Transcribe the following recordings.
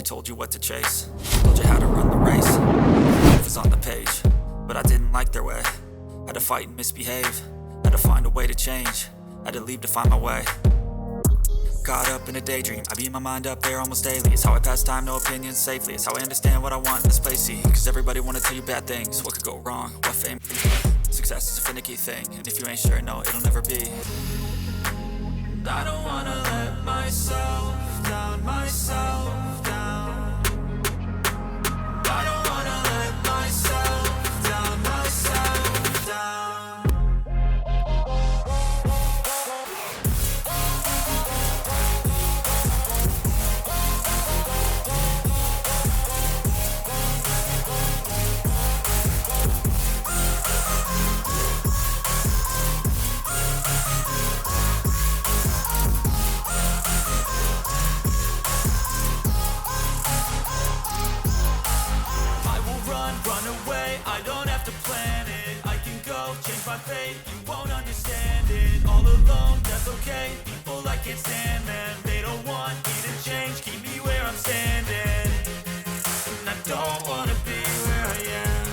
Told you what to chase, told you how to run the race. Life was on the page, but I didn't like their way. Had to fight and misbehave, had to find a way to change, had to leave to find my way. Caught up in a daydream, I beat my mind up there almost daily. It's how I pass time, no opinions safely. It's how I understand what I want in this place, see. Cause everybody wanna tell you bad things, what could go wrong, what fame. Success is a finicky thing, and if you ain't sure, no, it'll never be. I don't wanna let myself down, myself down. I don't wanna let myself down, myself down. Run away, I don't have to plan it. I can go, change my fate, you won't understand it. All alone, that's okay, people I can't stand them. They don't want me to change, keep me where I'm standing. And I don't wanna be where I am.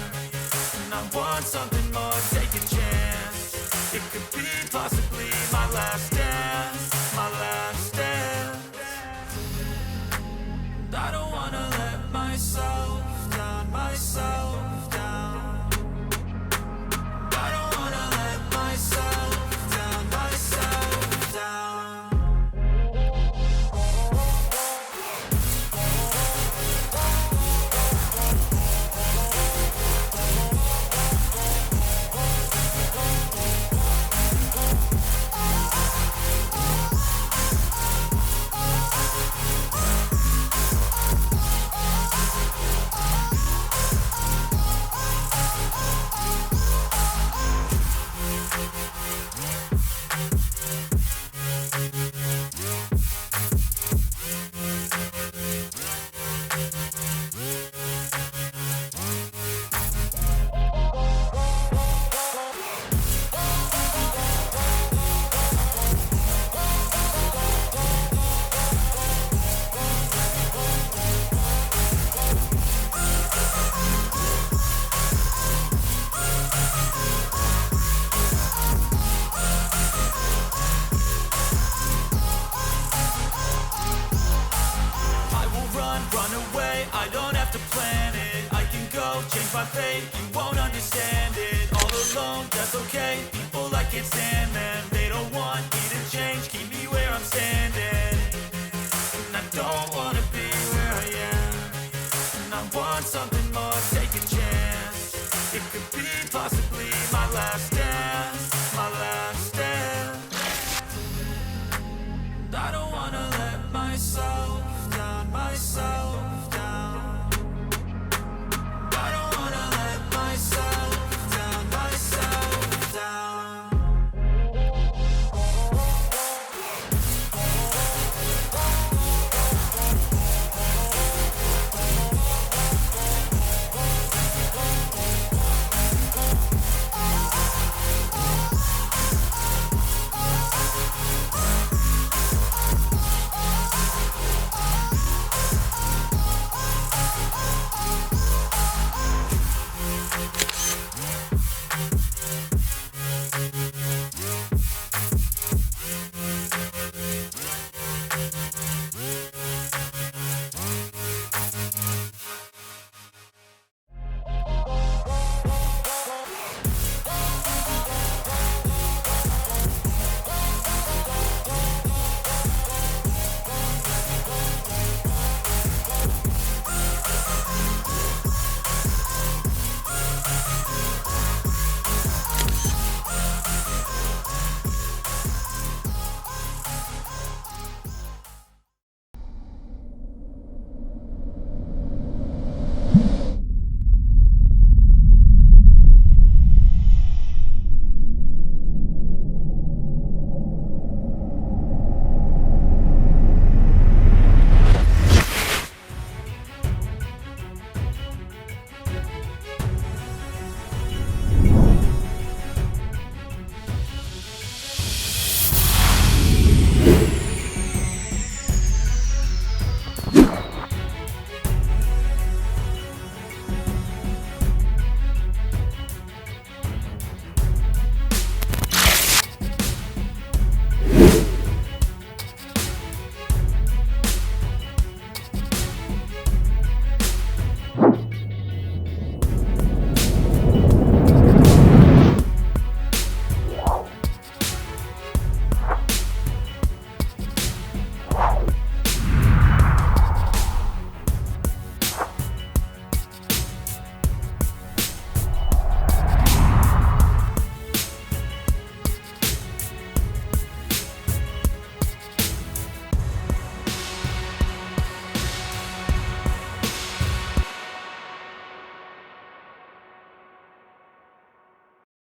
And I want something more, take a chance. It could be possibly my last dance, my last dance. I don't wanna let myself down, myself down. I don't wanna let myself down, myself down. Run away, I don't have to plan it. I can go, change my fate, you won't understand it. All alone, that's okay, people I can't stand them. They don't want me to change, keep me where I'm standing. And I don't wanna be where I am. And I want something more, take a chance. It could be possible.